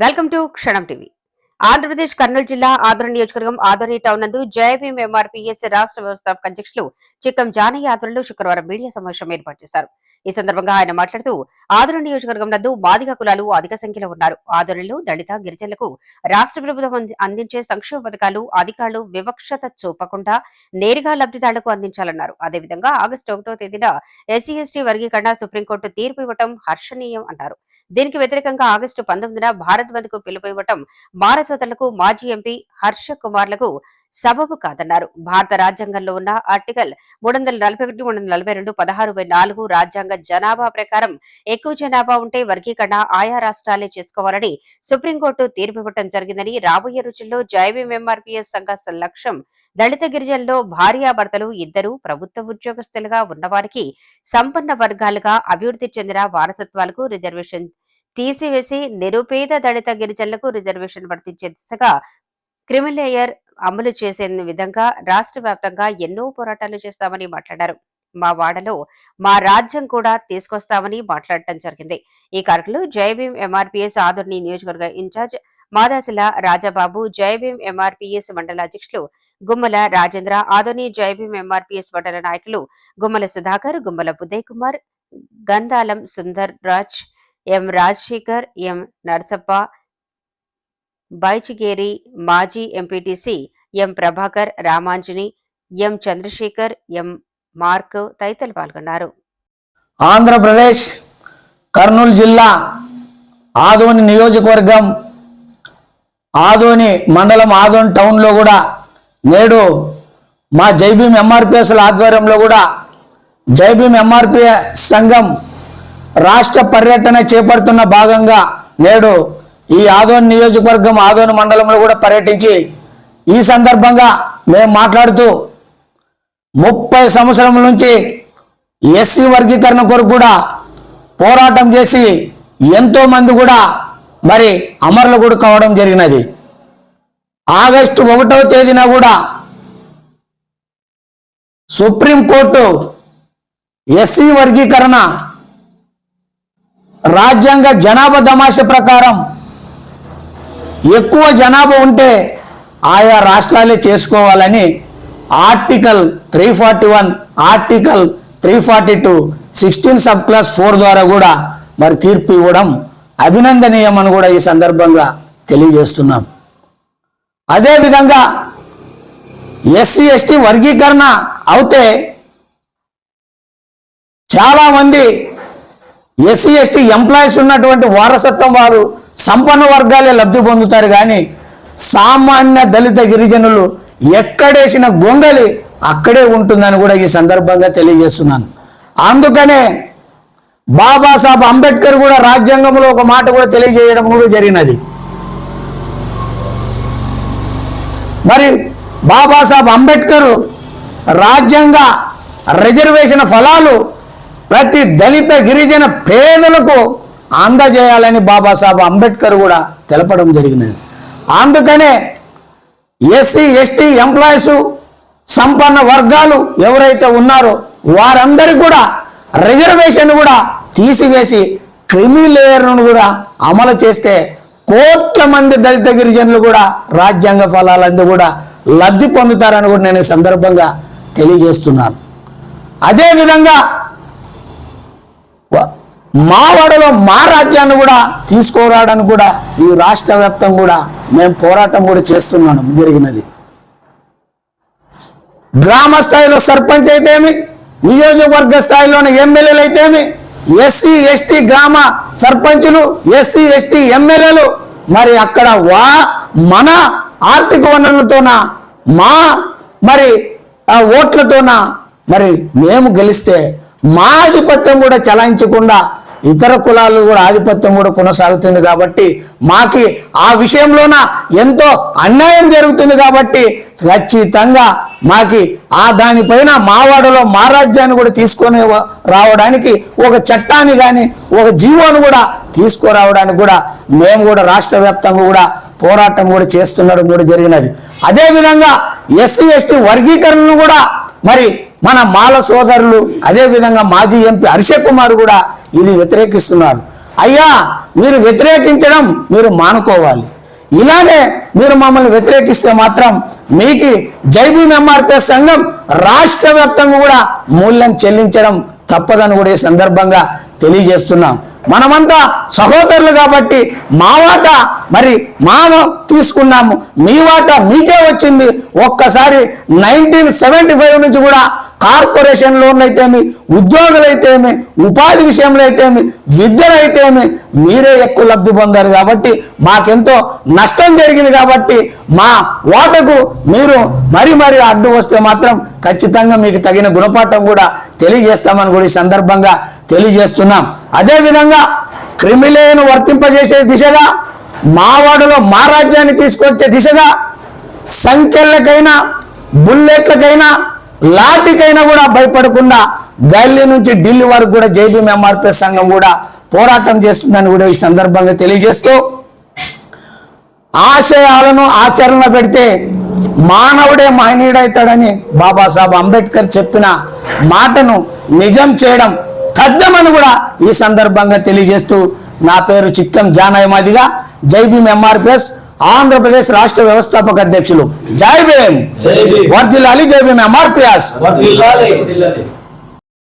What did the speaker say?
Welcome to క్షణం TV. Andhra Pradesh Kurnool జిల్లా ఆదోని నియోజకవర్గం ఆదోని టౌన్ నందు జేబీఎం ఎంఆర్పీఎస్ రాష్ట్ర వ్యవస్థాపక అధ్యక్షులు చిక్కం జానయ్య ఆధ్వర్యంలో శుక్రవారం మీడియా సమావేశం ఏర్పాటు చేశారు. ఈ సందర్భంగా ఆయన మాట్లాడుతూ ఆదోని నియోజకవర్గం నందు బాధిక కులాలు అధిక సంఖ్యలో ఉన్నారు. ఆదోనిలో దళిత గిరిజనులకు రాష్ట్ర ప్రభుత్వం అందించే సంక్షేమ పథకాలు అధికారులు వివక్షత చూపకుండా నేరుగా లబ్ధిదారులకు అందించాలన్నారు. అదేవిధంగా ఆగస్టు 1వ తేదీన ఎస్సీ ఎస్టీ వర్గీకరణ సుప్రీంకోర్టు తీర్పు ఇవ్వడం హర్షణీయం అన్నారు. దీనికి వ్యతిరేకంగా ఆగస్టు 19న భారత్ బంద్ కు పిలుపు ఇవ్వటం మానసోతలకు మాజీ ఎంపీ హర్ష కుమార్లకు సబబు కాదన్నారు. భారత రాజ్యాంగంలో ఉన్న ఆర్టికల్ 341, 342, 16/4 రాజ్యాంగ జనాభా ప్రకారం ఎక్కువ జనాభా ఉంటే వర్గీకరణ ఆయా రాష్ట్రాలే చేసుకోవాలని సుప్రీంకోర్టు తీర్పు ఇవ్వటం జరిగిందని, రాబోయే రోజుల్లో జేబీఎం ఎంఆర్పీఎస్ సంఘ లక్ష్యం దళిత గిరిజనుల్లో భార్యాభర్తలు ఇద్దరు ప్రభుత్వ ఉద్యోగస్తులుగా ఉన్నవారికి సంపన్న వర్గాలుగా అభివృద్ధి చెందిన వారసత్వాలకు రిజర్వేషన్ తీసివేసి నిరుపేద దళిత గిరిజనులకు రిజర్వేషన్ వర్తించే దిశగా క్రిమిలేయర్ అమలు చేసే విధంగా రాష్ట్ర వ్యాప్తంగా ఎన్నో పోరాటాలు చేస్తామని మాట్లాడారు. మా వాడలో మా రాజ్యం కూడా తీసుకొస్తామని మాట్లాడటం జరిగింది. ఈ కార్యక్రమంలో జేబీఎం ఎంఆర్పీఎస్ ఆదోని నియోజకవర్గ ఇన్ఛార్జ్ మాదాసిల రాజాబాబు, జేబీఎం ఎంఆర్పీఎస్ మండల అధ్యక్షులు గుమ్మల రాజేంద్ర, ఆదోని జేబీఎం ఎంఆర్పీఎస్ మండల నాయకులు గుమ్మల సుధాకర్, గుమ్మల ఉదయ్ కుమార్, గంధాలం సుందర్ రాజ్, ఎం రాజశేఖర్, ఎం నరసప్ప, బైచిగేరి మాజీ ఎంపీటీసీ ఎం ప్రభాకర్, రామాంజని, ఎం చంద్రశేఖర్, ఎం మార్క్ తదితరులు పాల్గొన్నారు. ఆంధ్రప్రదేశ్ కర్నూలు జిల్లా ఆదోని నియోజకవర్గం ఆదోని మండలం ఆదోని టౌన్లో కూడా నేడు మా జేబీఎం ఎంఆర్పీఎస్ల ఆధ్వర్యంలో కూడా జేబీఎం ఎంఆర్పీఎస్ సంఘం రాష్ట్ర పర్యటన చేపడుతున్న భాగంగా నేడు ఈ ఆదోని నియోజకవర్గం ఆదోని మండలంలో కూడా పర్యటించి ఈ సందర్భంగా మేము మాట్లాడుతూ 30 సంవత్సరాల నుంచి ఎస్సీ వర్గీకరణ కొరకు కూడా పోరాటం చేసి ఎంతో మంది కూడా మరి అమరులు కూడా కావడం జరిగినది. ఆగస్టు 1వ తేదీన కూడా సుప్రీంకోర్టు ఎస్సీ వర్గీకరణ రాజ్యాంగ జనాభా దమాష ప్రకారం ఎక్కువ జనాభా ఉంటే ఆయా రాష్ట్రాలే చేసుకోవాలని ఆర్టికల్ 341, ఆర్టికల్ 342, 16 సబ్ క్లాస్ 4 ద్వారా కూడా మరి తీర్పు ఇవ్వడం అభినందనీయమని కూడా ఈ సందర్భంగా తెలియజేస్తున్నాం. అదేవిధంగా ఎస్సీ ఎస్టీ వర్గీకరణ అవుతే చాలామంది ఎస్సీ ఎస్టీ ఎంప్లాయీస్ ఉన్నటువంటి వారసత్వం వారు సంపన్న వర్గాలే లబ్ధి పొందుతారు, కానీ సామాన్య దళిత గిరిజనులు ఎక్కడేసిన గొంగలి అక్కడే ఉంటుందని కూడా ఈ సందర్భంగా తెలియజేస్తున్నాను. అందుకనే బాబాసాహెబ్ అంబేద్కర్ కూడా రాజ్యాంగంలో ఒక మాట కూడా తెలియజేయడం కూడా జరిగినది. మరి బాబాసాహెబ్ అంబేద్కర్ రాజ్యాంగ రిజర్వేషన్ ఫలాలు ప్రతి దళిత గిరిజన పేదలకు అందజేయాలని బాబాసాహెబ్ అంబేద్కర్ కూడా తెలపడం జరిగినది. అందుకనే ఎస్సీ ఎస్టీ ఎంప్లాయీస్ సంపన్న వర్గాలు ఎవరైతే ఉన్నారో వారందరికీ కూడా రిజర్వేషన్ కూడా తీసివేసి క్రిమి లేయర్ను కూడా అమలు చేస్తే కోట్ల మంది దళిత గిరిజనులు కూడా రాజ్యాంగ ఫలాలందు కూడా లబ్ధి పొందుతారని కూడా నేను ఈ సందర్భంగా తెలియజేస్తున్నాను. అదేవిధంగా మా వాడలో మా రాజ్యాన్ని కూడా తీసుకురావడానికి కూడా ఈ రాష్ట్ర వ్యాప్తం కూడా మేము పోరాటం కూడా చేస్తున్నాం జరిగినది. గ్రామ స్థాయిలో సర్పంచ్ అయితేమి, నియోజకవర్గ స్థాయిలోని ఎమ్మెల్యేలు అయితేమి, ఎస్సీ ఎస్టీ గ్రామ సర్పంచులు, ఎస్సీ ఎస్టీ ఎమ్మెల్యేలు మరి అక్కడ మన ఆర్థిక వనరులతోన మా మరి ఓట్లతోన మరి మేము గెలిస్తే మా ఆధిపత్యం కూడా చలాయించకుండా ఇతర కులాలు కూడా ఆధిపత్యం కూడా కొనసాగుతుంది. కాబట్టి మాకి ఆ విషయంలోన ఎంతో అన్యాయం జరుగుతుంది. కాబట్టి ఖచ్చితంగా మాకి ఆ దానిపైన మావాడలో మా రాజ్యాన్ని కూడా తీసుకొని రావడానికి ఒక చట్టాన్ని కానీ ఒక జీవోను కూడా తీసుకురావడానికి కూడా మేము కూడా రాష్ట్ర వ్యాప్తంగా కూడా పోరాటం కూడా చేస్తుండడం కూడా జరిగినది. అదేవిధంగా ఎస్సీ ఎస్టీ వర్గీకరణను కూడా మరి మన మాల సోదరులు అదేవిధంగా మాజీ ఎంపీ హర్ష కుమార్ కూడా ఇది వ్యతిరేకిస్తున్నారు. అయ్యా మీరు వ్యతిరేకించడం మీరు మానుకోవాలి. ఇలానే మీరు మమ్మల్ని వ్యతిరేకిస్తే మాత్రం మీకు జై భీమ్ ఎంఆర్పిఎస్ సంఘం రాష్ట్ర వ్యాప్తంగా కూడా మూల్యం చెల్లించడం తప్పదని కూడా ఈ సందర్భంగా తెలియజేస్తున్నాం. మనమంతా సహోదరులు కాబట్టి మా వాటా మరి తీసుకున్నాము, మీ వాటా మీకే వచ్చింది. ఒక్కసారి 1975 నుంచి కూడా కార్పొరేషన్ లోన్లు అయితేమి, ఉద్యోగులు అయితేమి, ఉపాధి విషయంలో అయితేమి, విద్యలు అయితేమి మీరే ఎక్కువ లబ్ధి పొందారు కాబట్టి మాకెంతో నష్టం జరిగింది. కాబట్టి మా వాటకు మీరు మరి అడ్డు వస్తే మాత్రం ఖచ్చితంగా మీకు తగిన గుణపాఠం కూడా తెలియజేస్తామని కూడా ఈ సందర్భంగా తెలియజేస్తున్నాం. అదేవిధంగా క్రిమిలేను వర్తింపజేసే దిశగా, మావాడులో మా రాజ్యాన్ని తీసుకొచ్చే దిశగా సంఖ్యలకైనా, బుల్లెట్లకైనా, లాఠీకైనా కూడా భయపడకుండా గల్లీ నుంచి ఢిల్లీ వరకు కూడా జై భీమ్ ఎంఆర్పిఎస్ సంఘం కూడా పోరాటం చేస్తుందని కూడా ఈ సందర్భంగా తెలియజేస్తూ, ఆశయాలను ఆచరణ పెడితే మానవుడే మహనీయుడైతాడని బాబాసాహెబ్ అంబేద్కర్ చెప్పిన మాటను నిజం చేయడం తథ్యమని కూడా ఈ సందర్భంగా తెలియజేస్తూ, నా పేరు చిక్కం జానయ్య మాదిగా, జై భీమ్ ఎంఆర్పిఎస్ ఆంధ్రప్రదేశ్ రాష్ట్ర వ్యవస్థాపక అధ్యక్షులు. జై భీమ్, వర్ధిల్లాలి జై భీమ్ ఎంఆర్పిఎస్.